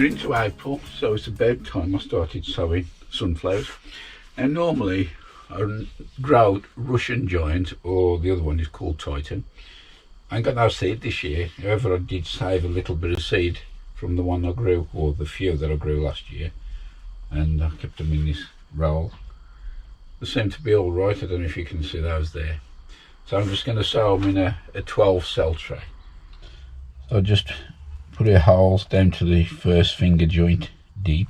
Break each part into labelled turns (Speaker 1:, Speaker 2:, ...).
Speaker 1: We're into April, so it's about time I started sowing sunflowers. And normally I grow Russian Giant, or the other one is called Titan. I ain't got no seed this year. However, I did save a little bit of seed from the one I grew, or the few that I grew last year, and I kept them in this roll. They seem to be all right. I don't know if you can see those there. So I'm just going to sow them in a 12 cell tray. So I'll just put our holes down to the first finger joint deep.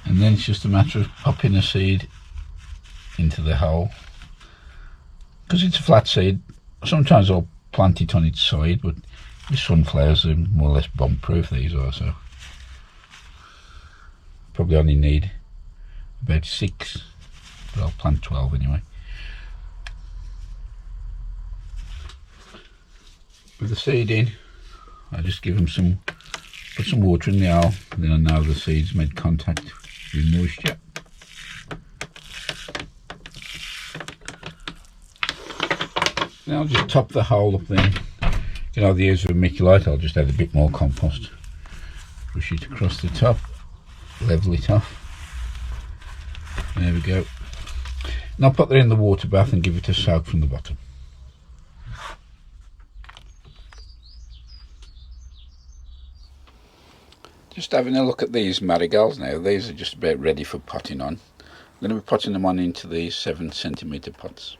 Speaker 1: And then it's just a matter of popping the seed into the hole. Because it's a flat seed, sometimes I'll plant it on its side, but the sunflowers are more or less bomb proof, these are, so probably only need about 6, but I'll plant 12 anyway. With the seed in, I just give them put some water in the hole, and then I know the seed's made contact with moisture. Now I'll just top the hole up then. You know, the use of vermiculite, I'll just add a bit more compost. Push it across the top, level it off. There we go. And I'll put that in the water bath and give it a soak from the bottom. Just having a look at these marigolds now. These are just about ready for potting on. I'm going to be potting them on into these 7cm pots.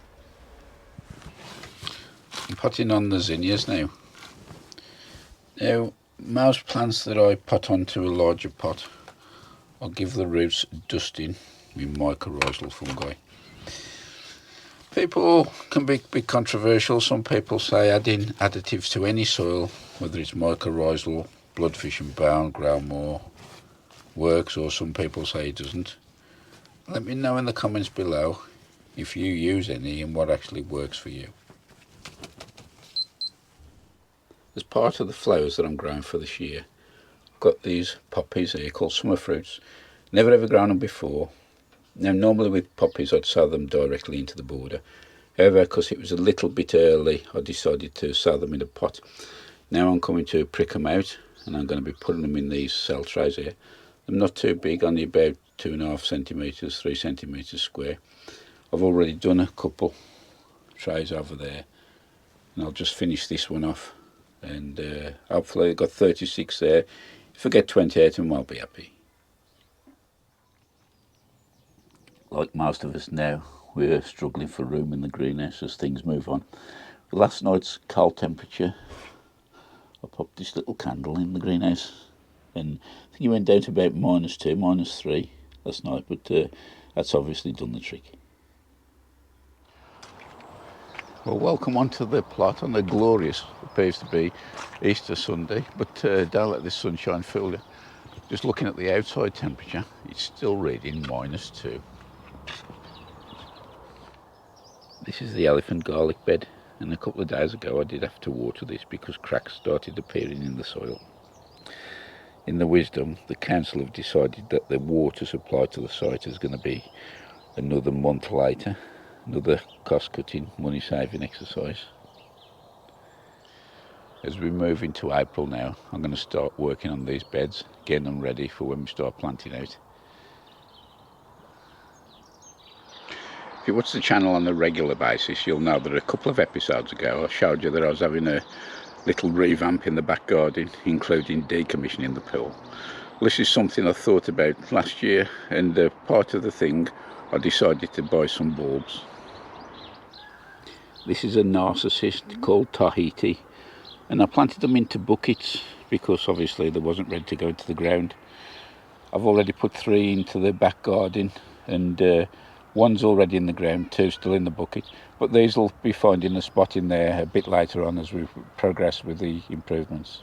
Speaker 1: I'm potting on the zinnias now. Now, most plants that I pot onto a larger pot, I'll give the roots a dusting with mycorrhizal fungi. People can be a bit controversial. Some people say adding additives to any soil, whether it's mycorrhizal, bloodfish and bone, grow more, works, or some people say it doesn't. Let me know in the comments below if you use any and what actually works for you. As part of the flowers that I'm growing for this year, I've got these poppies here called summer fruits. Never ever grown them before. Now normally with poppies I'd sow them directly into the border. However, because it was a little bit early, I decided to sow them in a pot. Now I'm coming to prick them out, and I'm going to be putting them in these cell trays here. They're not too big, only about 2.5 centimetres, 3 centimetres square. I've already done a couple trays over there, and I'll just finish this one off, and hopefully I've got 36 there. If I get 28 of them, I'll be happy. Like most of us now, we're struggling for room in the greenhouse as things move on. With last night's cold temperature, I popped this little candle in the greenhouse, and I think it went down to about -2, -3 last night, but that's obviously done the trick. Well, welcome onto the plot on the glorious, appears to be Easter Sunday, but don't let this sunshine fool you. Just looking at the outside temperature, it's still reading -2. This is the elephant garlic bed, and a couple of days ago I did have to water this because cracks started appearing in the soil. In the wisdom, the council have decided that the water supply to the site is going to be another month later. Another cost-cutting, money-saving exercise. As we move into April now, I'm going to start working on these beds, getting them ready for when we start planting out. If you watch the channel on a regular basis, you'll know that a couple of episodes ago I showed you that I was having a little revamp in the back garden, including decommissioning the pool. Well, this is something I thought about last year, and part of the thing, I decided to buy some bulbs. This is a narcissist called Tahiti, and I planted them into buckets because obviously they wasn't ready to go into the ground. I've already put 3 into the back garden, and one's already in the ground, 2 still in the bucket, but these will be finding a spot in there a bit later on as we progress with the improvements.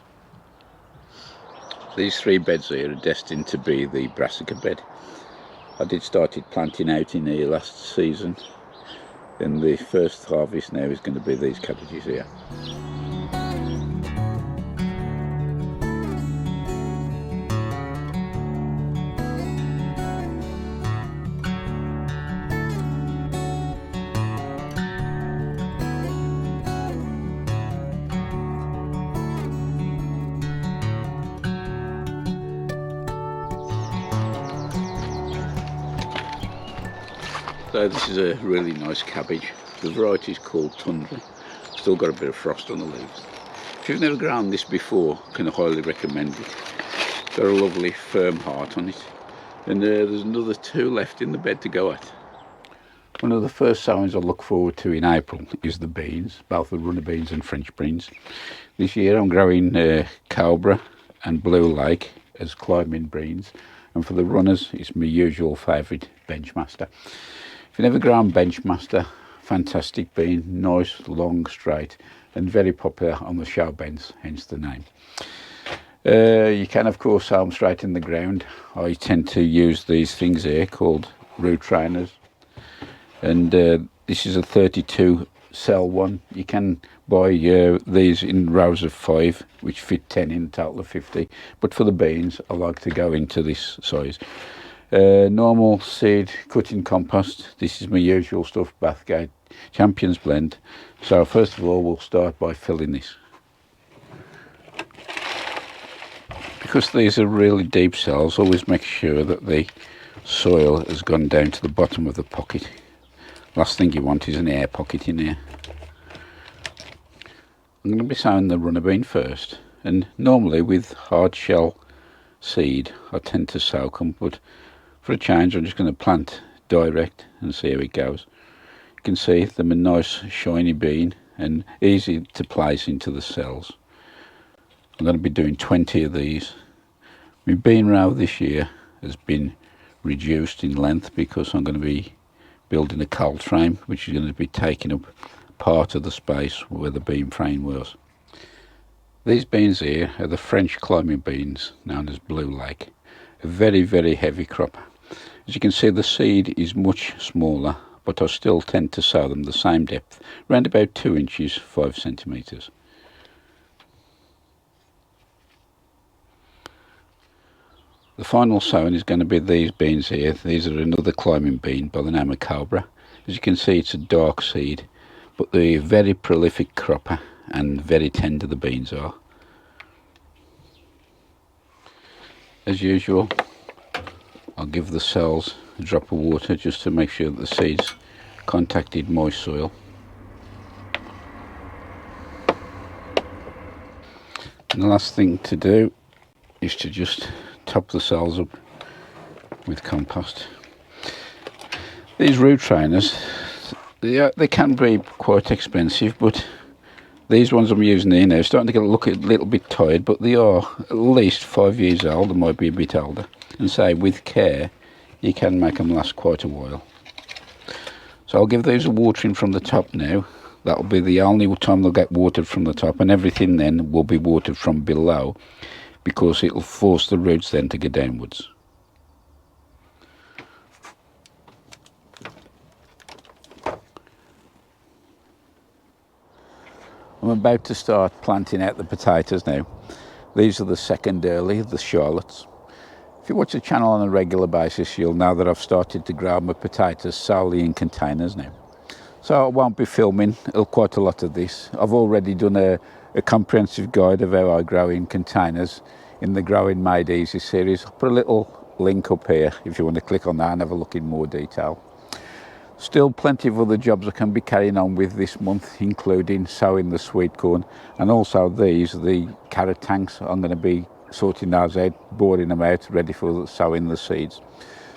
Speaker 1: These 3 beds here are destined to be the brassica bed. I did started planting out in here last season, and the first harvest now is going to be these cabbages here. So this is a really nice cabbage. The variety is called Tundra. Still got a bit of frost on the leaves. If you've never grown this before, I can highly recommend it. Got a lovely firm heart on it. And there's another 2 left in the bed to go at. One of the first sowings I look forward to in April is the beans, both the runner beans and French beans. This year I'm growing Cobra and Blue Lake as climbing beans, and for the runners it's my usual favourite Benchmaster. If you've never grown Benchmaster, fantastic bean, nice, long, straight, and very popular on the show beds, hence the name. You can of course sow them straight in the ground. I tend to use these things here called Root Trainers, and this is a 32 cell one. You can buy these in rows of 5 which fit 10 in a total of 50, but for the beans I like to go into this size. Normal seed cutting compost. This is my usual stuff, Bathgate Champions blend. So first of all we'll start by filling this. Because these are really deep cells, always make sure that the soil has gone down to the bottom of the pocket. Last thing you want is an air pocket in here. I'm going to be sowing the runner bean first, and normally with hard shell seed I tend to soak them, but for a change I'm just going to plant direct and see how it goes. You can see them a nice shiny bean and easy to place into the cells. I'm going to be doing 20 of these. My bean row this year has been reduced in length because I'm going to be building a cold frame which is going to be taking up part of the space where the bean frame was. These beans here are the French climbing beans known as Blue Lake. A very, very heavy crop. As you can see, the seed is much smaller, but I still tend to sow them the same depth, around about 2 inches, 5 centimetres. The final sowing is going to be these beans here. These are another climbing bean by the name of Cobra. As you can see, it's a dark seed, but they're very prolific cropper and very tender the beans are. As usual, I'll give the cells a drop of water just to make sure that the seeds contacted moist soil. And the last thing to do is to just top the cells up with compost. These root trainers, they can be quite expensive, but these ones I'm using here now are starting to look a little bit tired, but they are at least 5 years old, they might be a bit older, and say with care you can make them last quite a while. So I'll give these a watering from the top now. That'll be the only time they'll get watered from the top, and everything then will be watered from below, because it'll force the roots then to go downwards. I'm about to start planting out the potatoes now. These are the second early, the Charlottes. If you watch the channel on a regular basis, you'll know that I've started to grow my potatoes solely in containers now. So I won't be filming quite a lot of this. I've already done a comprehensive guide of how I grow in containers in the Growing Made Easy series. I'll put a little link up here if you want to click on that and have a look in more detail. Still plenty of other jobs I can be carrying on with this month, including sowing the sweet corn, and also the carrot tanks. I'm going to be sorting those out, boring them out, ready for sowing the seeds.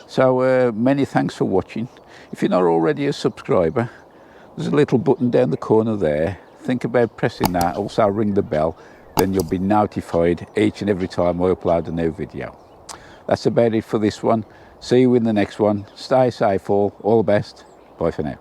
Speaker 1: So many thanks for watching. If you're not already a subscriber, there's a little button down the corner there. Think about pressing that. Also ring the bell, then you'll be notified each and every time I upload a new video. That's about it for this one. See you in the next one. Stay safe all the best. Bye for now.